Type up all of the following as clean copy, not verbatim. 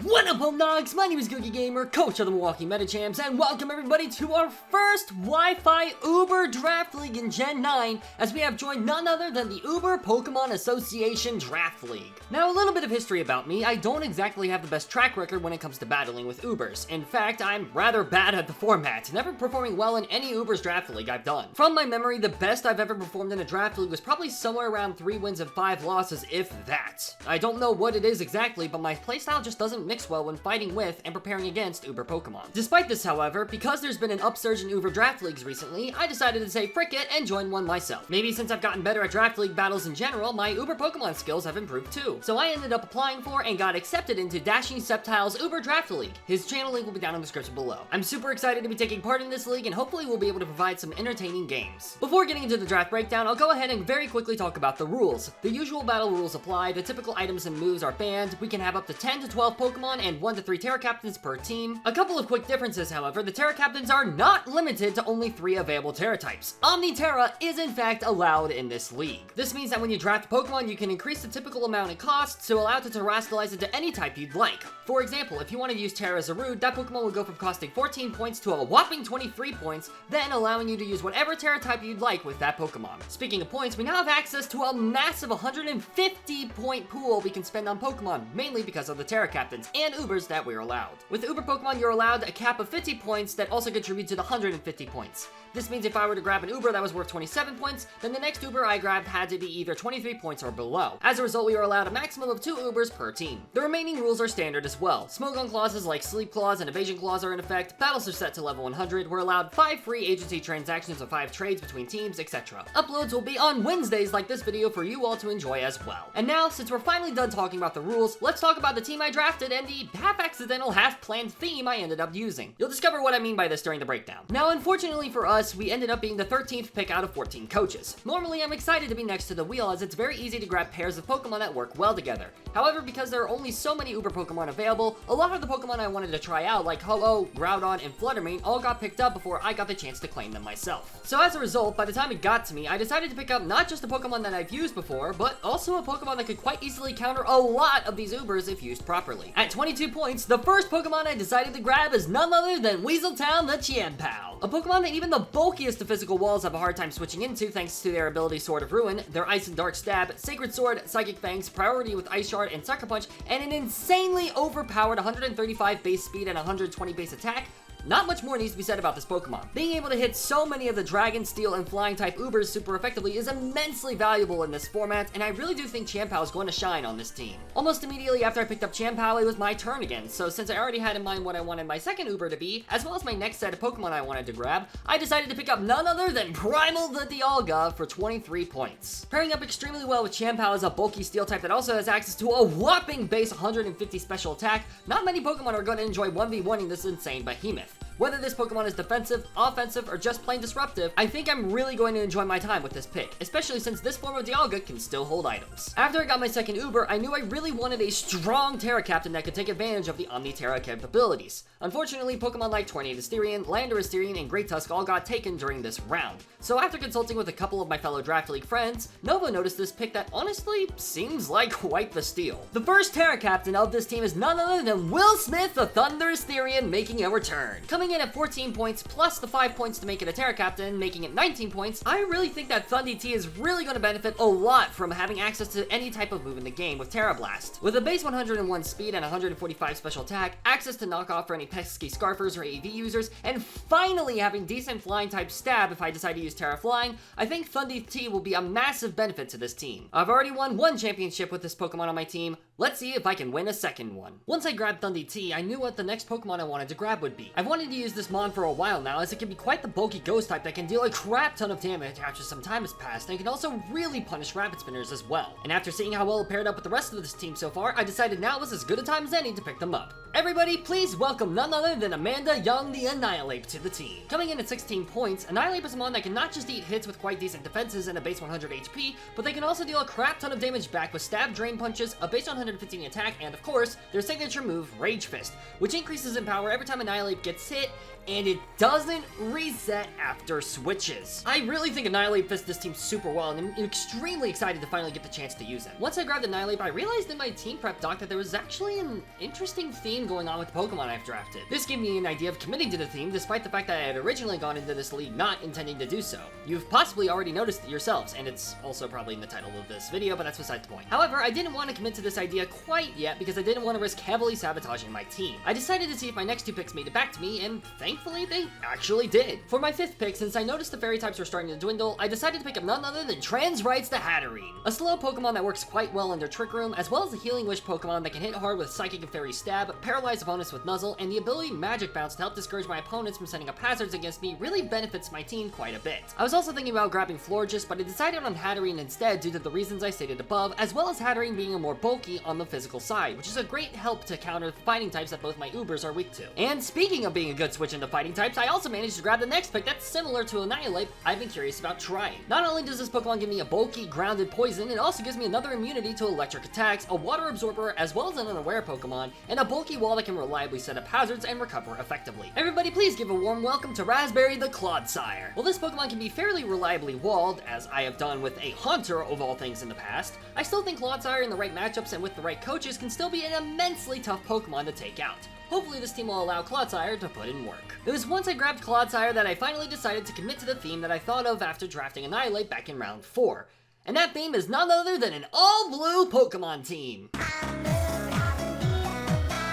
What up, Homedawgs? My name is Gokey Gamer, coach of the Milwaukee Meta Champs, and welcome everybody to our first Wi-Fi Uber Draft League in Gen 9, as we have joined none other than the Uber Pokemon Association Draft League. Now, a little bit of history about me. I don't exactly have the best track record when it comes to battling with Ubers. In fact, I'm rather bad at the format, never performing well in any Uber's Draft League I've done. From my memory, the best I've ever performed in a Draft League was probably somewhere around 3 wins and 5 losses, if that. I don't know what it is exactly, but my playstyle just doesn't mix well when fighting with and preparing against Uber Pokemon. Despite this, however, because there's been an upsurge in Uber Draft Leagues recently, I decided to say frick it and join one myself. Maybe since I've gotten better at Draft League battles in general, my Uber Pokemon skills have improved too. So I ended up applying for and got accepted into Dashing Sceptile's Uber Draft League. His channel link will be down in the description below. I'm super excited to be taking part in this league, and hopefully we'll be able to provide some entertaining games. Before getting into the draft breakdown, I'll go ahead and very quickly talk about the rules. The usual battle rules apply, the typical items and moves are banned, we can have up to 10 to 12 Pokemon and 1 to 3 Terra Captains per team. A couple of quick differences, however: the Terra Captains are not limited to only 3 available Terra types. Omni Terra is in fact allowed in this league. This means that when you draft a Pokemon, you can increase the typical amount it costs to allow it to terastallize into any type you'd like. For example, if you want to use Terra Zarude, that Pokemon will go from costing 14 points to a whopping 23 points, then allowing you to use whatever Terra type you'd like with that Pokemon. Speaking of points, we now have access to a massive 150 point pool we can spend on Pokemon, mainly because of the Terra Captains and Ubers that we're allowed. With Uber Pokemon, you're allowed a cap of 50 points that also contribute to the 150 points. This means if I were to grab an Uber that was worth 27 points, then the next Uber I grabbed had to be either 23 points or below. As a result, we are allowed a maximum of 2 Ubers per team. The remaining rules are standard as well. Smogon clauses like Sleep Clause and Evasion Clause are in effect, battles are set to level 100, we're allowed 5 free agency transactions of 5 trades between teams, etc. Uploads will be on Wednesdays like this video for you all to enjoy as well. And now, since we're finally done talking about the rules, let's talk about the team I drafted and the half-accidental, half-planned theme I ended up using. You'll discover what I mean by this during the breakdown. Now, unfortunately for us, we ended up being the 13th pick out of 14 coaches. Normally, I'm excited to be next to the wheel, as it's very easy to grab pairs of Pokemon that work well together. However, because there are only so many Uber Pokemon available, a lot of the Pokemon I wanted to try out, like Ho-Oh, Groudon, and Fluttermane, all got picked up before I got the chance to claim them myself. So as a result, by the time it got to me, I decided to pick up not just a Pokemon that I've used before, but also a Pokemon that could quite easily counter a lot of these Ubers if used properly. At 22 points, the first Pokemon I decided to grab is none other than Weaseltown the Chienpao. A Pokemon that even the bulkiest of physical walls have a hard time switching into thanks to their ability Sword of Ruin, their Ice and Dark Stab, Sacred Sword, Psychic Fangs, priority with Ice Shard and Sucker Punch, and an insanely overpowered 135 base speed and 120 base attack. Not much more needs to be said about this Pokemon. Being able to hit so many of the Dragon, Steel, and Flying type Ubers super effectively is immensely valuable in this format, and I really do think Chienpao is going to shine on this team. Almost immediately after I picked up Chienpao, it was my turn again, so since I already had in mind what I wanted my second Uber to be, as well as my next set of Pokemon I wanted to grab, I decided to pick up none other than Primal the Dialga for 23 points. Pairing up extremely well with Chienpao as a bulky Steel type that also has access to a whopping base 150 special attack, not many Pokemon are going to enjoy 1v1ing this insane behemoth. Whether this Pokemon is defensive, offensive, or just plain disruptive, I think I'm really going to enjoy my time with this pick, especially since this form of Dialga can still hold items. After I got my second Uber, I knew I really wanted a strong Terra Captain that could take advantage of the Omni Terra capabilities. Unfortunately, Pokemon like Tornadus Therian, Landorus Therian, and Great Tusk all got taken during this round. So after consulting with a couple of my fellow Draft League friends, Nova noticed this pick that honestly seems like quite the steal. The first Terra Captain of this team is none other than Will Smith the Thunderous Therian, making a return. Coming in at 14 points plus the 5 points to make it a Terra Captain, making it 19 points, I really think that Thundy T is really going to benefit a lot from having access to any type of move in the game with Terra Blast. With a base 101 speed and 145 special attack, access to knockoff for any pesky Scarfers or AV users, and finally having decent flying type stab if I decide to use Terra Flying, I think Thundy T will be a massive benefit to this team. I've already won 1 championship with this Pokemon on my team. Let's see if I can win a second one. Once I grabbed Thundy T, I knew what the next Pokemon I wanted to grab would be. I've wanted to use this Mon for a while now, as it can be quite the bulky ghost type that can deal a crap ton of damage after some time has passed, and can also really punish Rapid Spinners as well. And after seeing how well it paired up with the rest of this team so far, I decided now was as good a time as any to pick them up. Everybody, please welcome none other than Amanda Young the Annihilate to the team. Coming in at 16 points, Annihilate is a Mon that can not just eat hits with quite decent defenses and a base 100 HP, but they can also deal a crap ton of damage back with Stab, Drain Punches, a base 100 115 attack, and of course, their signature move, Rage Fist, which increases in power every time Annihilate gets hit, and it doesn't reset after switches. I really think Annihilate fits this team super well, and I'm extremely excited to finally get the chance to use it. Once I grabbed Annihilate, I realized in my team prep doc that there was actually an interesting theme going on with the Pokemon I've drafted. This gave me an idea of committing to the theme, despite the fact that I had originally gone into this league not intending to do so. You've possibly already noticed it yourselves, and it's also probably in the title of this video, but that's besides the point. However, I didn't want to commit to this idea quite yet because I didn't want to risk heavily sabotaging my team. I decided to see if my next 2 picks made it back to me, and thankfully they actually did. For my 5th pick, since I noticed the fairy types were starting to dwindle, I decided to pick up none other than Transrites the Hatterene, a slow Pokemon that works quite well under Trick Room, as well as a Healing Wish Pokemon that can hit hard with Psychic and Fairy Stab, paralyze opponents with Nuzzle, and the ability Magic Bounce to help discourage my opponents from setting up hazards against me really benefits my team quite a bit. I was also thinking about grabbing Florges, but I decided on Hatterene instead due to the reasons I stated above, as well as Hatterene being a more bulky on the physical side, which is a great help to counter the fighting types that both my Ubers are weak to. And speaking of being a good switch into fighting types, I also managed to grab the next pick that's similar to Annihilate I've been curious about trying. Not only does this Pokemon give me a bulky, grounded poison, it also gives me another immunity to electric attacks, a water absorber, as well as an unaware Pokemon, and a bulky wall that can reliably set up hazards and recover effectively. Everybody please give a warm welcome to Raspberry the Clodsire. While this Pokemon can be fairly reliably walled, as I have done with a Haunter of all things in the past, I still think Clodsire in the right matchups and with the right coaches can still be an immensely tough Pokemon to take out. Hopefully this team will allow Clodsire to put in work. It was once I grabbed Clodsire that I finally decided to commit to the theme that I thought of after drafting Annihilate back in round 4. And that theme is none other than an all-blue Pokemon team.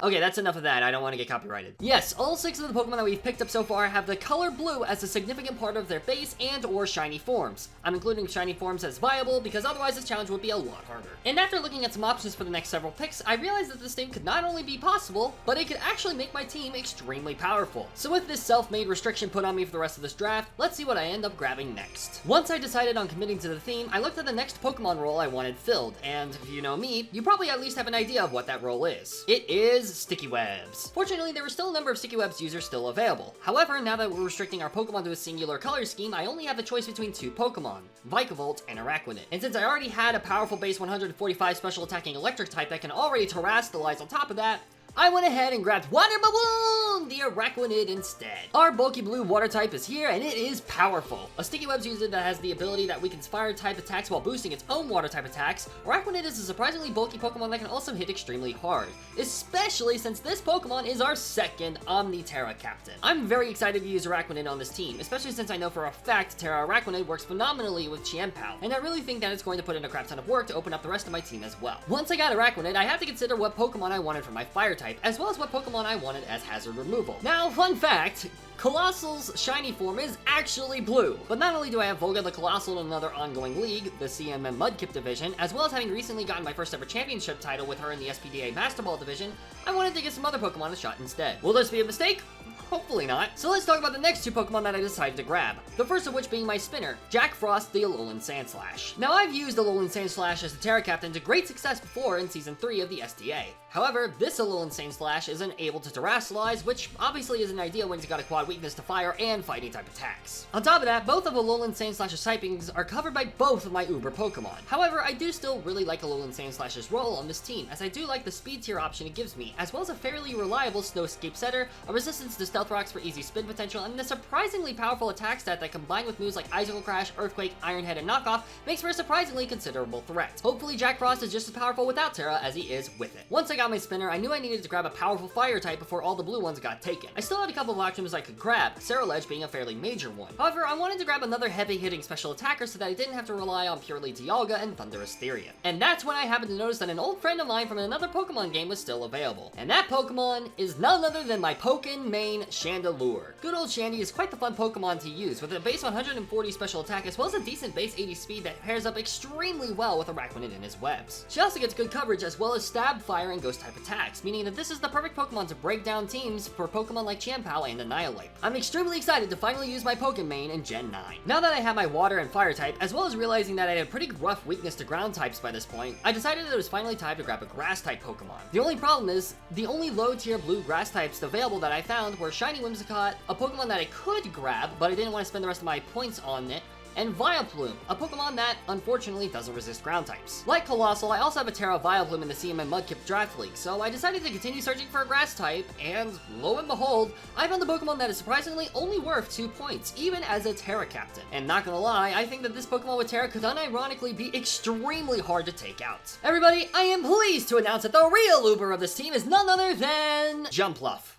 Okay, that's enough of that. I don't want to get copyrighted. Yes, all 6 of the Pokemon that we've picked up so far have the color blue as a significant part of their base and or shiny forms. I'm including shiny forms as viable because otherwise this challenge would be a lot harder. And after looking at some options for the next several picks, I realized that this thing could not only be possible, but it could actually make my team extremely powerful. So with this self-made restriction put on me for the rest of this draft, let's see what I end up grabbing next. Once I decided on committing to the theme, I looked at the next Pokemon role I wanted filled, and if you know me, you probably at least have an idea of what that role is. It is Sticky Webs. Fortunately, there were still a number of Sticky Webs users still available. However, now that we're restricting our Pokemon to a singular color scheme, I only have a choice between 2 Pokemon, Vikavolt and Araquanid. And since I already had a powerful base 145 special attacking electric type that can already terrestrialize on top of that, I went ahead and grabbed Water Balloon, the Araquanid instead. Our bulky blue water type is here, and it is powerful. A Sticky Webs user that has the ability that weakens fire type attacks while boosting its own water type attacks, Araquanid is a surprisingly bulky Pokemon that can also hit extremely hard, especially since this Pokemon is our second Omni-Terra captain. I'm very excited to use Araquanid on this team, especially since I know for a fact Terra Araquanid works phenomenally with Chien-Pao, and I really think that it's going to put in a crap ton of work to open up the rest of my team as well. Once I got Araquanid, I had to consider what Pokemon I wanted for my fire type, as well as what Pokemon I wanted as hazard removal. Now, fun fact, Colossal's shiny form is actually blue. But not only do I have Volga the Colossal in another ongoing league, the CMM Mudkip division, as well as having recently gotten my first ever championship title with her in the SPDA Master Ball division, I wanted to give some other Pokemon a shot instead. Will this be a mistake? Hopefully not. So let's talk about the next 2 Pokemon that I decided to grab. The first of which being my spinner, Jack Frost the Alolan Sandslash. Now I've used Alolan Sandslash as the Terra Captain to great success before in Season 3 of the SDA. However, this Alolan Sandslash isn't able to terrestrialize, which obviously isn't ideal when he's got a quad weakness to fire and fighting type attacks. On top of that, both of Alolan Sandslash's typings are covered by both of my Uber Pokemon. However, I do still really like Alolan Sandslash's role on this team, as I do like the speed tier option it gives me, as well as a fairly reliable Snowscape setter, a resistance to Stealth Rocks for easy spin potential, and a surprisingly powerful attack stat that combined with moves like Icicle Crash, Earthquake, Iron Head, and Knockoff makes for a surprisingly considerable threat. Hopefully Jack Frost is just as powerful without Terra as he is with it. Once I got my spinner, I knew I needed to grab a powerful fire type before all the blue ones got taken. I still had a couple of options I could grab, Ceruledge being a fairly major one. However, I wanted to grab another heavy-hitting special attacker so that I didn't have to rely on purely Dialga and Thundurus Therian. And that's when I happened to notice that an old friend of mine from another Pokemon game was still available. And that Pokemon is none other than my Pokken main Chandelure. Good old Shandy is quite the fun Pokemon to use, with a base 140 special attack as well as a decent base 80 speed that pairs up extremely well with Araquanid in his webs. She also gets good coverage as well as stab, fire, and ghost type attacks, meaning that this is the perfect Pokemon to break down teams for Pokemon like Chien-Pao and Annihilate. I'm extremely excited to finally use my Pokken main in Gen 9. Now that I have my water and fire type, as well as realizing that I had a pretty rough weakness to ground types by this point, I decided that it was finally time to grab a grass type Pokemon. The only problem is, the only low tier blue grass types available that I found were Shiny Whimsicott, a Pokemon that I could grab, but I didn't want to spend the rest of my points on it, and Vileplume, a Pokemon that, unfortunately, doesn't resist ground types. Like Colossal, I also have a Terra Vileplume in the CMN Mudkip Draft League, so I decided to continue searching for a grass type, and lo and behold, I found a Pokemon that is surprisingly only worth 2 points, even as a Terra Captain. And not gonna lie, I think that this Pokemon with Terra could unironically be extremely hard to take out. Everybody, I am pleased to announce that the real Uber of this team is none other than Jumpluff.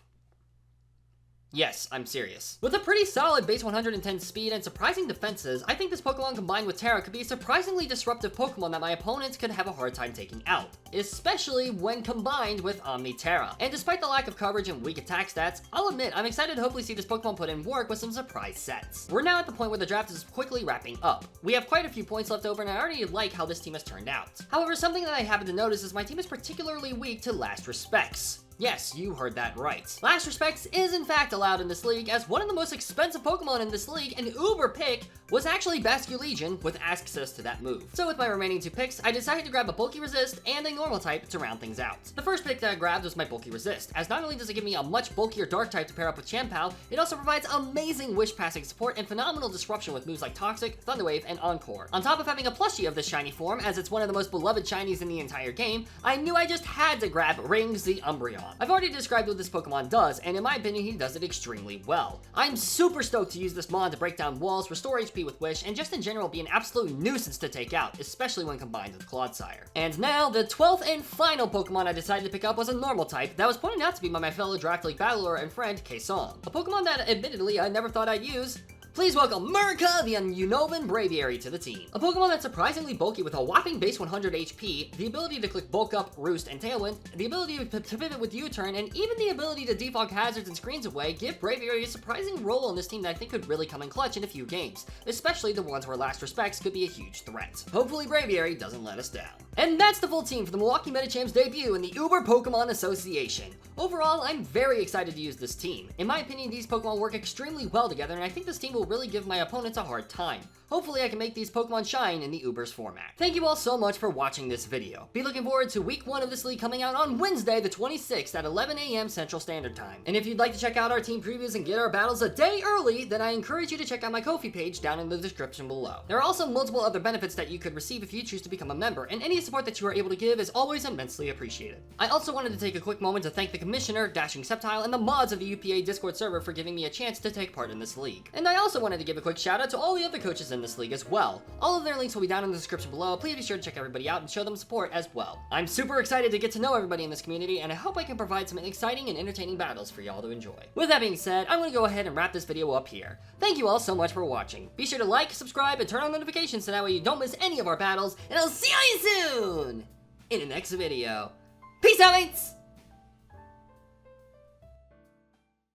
Yes, I'm serious. With a pretty solid base 110 speed and surprising defenses, I think this Pokemon combined with Terra could be a surprisingly disruptive Pokemon that my opponents could have a hard time taking out, especially when combined with Omni Terra. And despite the lack of coverage and weak attack stats, I'll admit I'm excited to hopefully see this Pokemon put in work with some surprise sets. We're now at the point where the draft is quickly wrapping up. We have quite a few points left over and I already like how this team has turned out. However, something that I happen to notice is my team is particularly weak to Last Respects. Yes, you heard that right. Last Respects is in fact allowed in this league, as one of the most expensive Pokemon in this league, an Uber pick, was actually Basculegion with access to that move. So with my remaining 2 picks, I decided to grab a Bulky Resist and a Normal type to round things out. The first pick that I grabbed was my Bulky Resist, as not only does it give me a much bulkier Dark type to pair up with Chien-Pao, it also provides amazing Wish Passing support and phenomenal disruption with moves like Toxic, Thunder Wave, and Encore. On top of having a plushie of this shiny form, as it's one of the most beloved shinies in the entire game, I knew I just had to grab Rings the Umbreon. I've already described what this Pokemon does, and in my opinion, he does it extremely well. I'm super stoked to use this Mon to break down walls, restore HP with Wish, and just in general be an absolute nuisance to take out, especially when combined with Clodsire. And now, the 12th and final Pokemon I decided to pick up was a Normal type that was pointed out to be by my fellow Draft League battler and friend, Kaesong. A Pokemon that, admittedly, I never thought I'd use. Please welcome Murka, the Unnovan Braviary, to the team. A Pokemon that's surprisingly bulky with a whopping base 100 HP, the ability to click Bulk Up, Roost, and Tailwind, the ability to pivot with U-turn, and even the ability to defog hazards and screens away give Braviary a surprising role on this team that I think could really come in clutch in a few games, especially the ones where Last Respects could be a huge threat. Hopefully Braviary doesn't let us down. And that's the full team for the Milwaukee Metachamps debut in the Uber Pokemon Association. Overall, I'm very excited to use this team. In my opinion, these Pokemon work extremely well together, and I think this team will really give my opponents a hard time. Hopefully I can make these Pokemon shine in the Ubers format. Thank you all so much for watching this video. Be looking forward to week 1 of this league coming out on Wednesday the 26th at 11 a.m. Central Standard Time. And if you'd like to check out our team previews and get our battles a day early, then I encourage you to check out my Ko-fi page down in the description below. There are also multiple other benefits that you could receive if you choose to become a member, and any support that you are able to give is always immensely appreciated. I also wanted to take a quick moment to thank the Commissioner, Dashing Sceptile, and the mods of the UPA Discord server for giving me a chance to take part in this league. And I also wanted to give a quick shout out to all the other coaches in this league as well. All of their links will be down in the description below. Please be sure to check everybody out and show them support as well. I'm super excited to get to know everybody in this community, and I hope I can provide some exciting and entertaining battles for y'all to enjoy. With that being said, I'm going to go ahead and wrap this video up here. Thank you all so much for watching. Be sure to like, subscribe, and turn on notifications so that way you don't miss any of our battles, and I'll see you soon in the next video. Peace out, mates!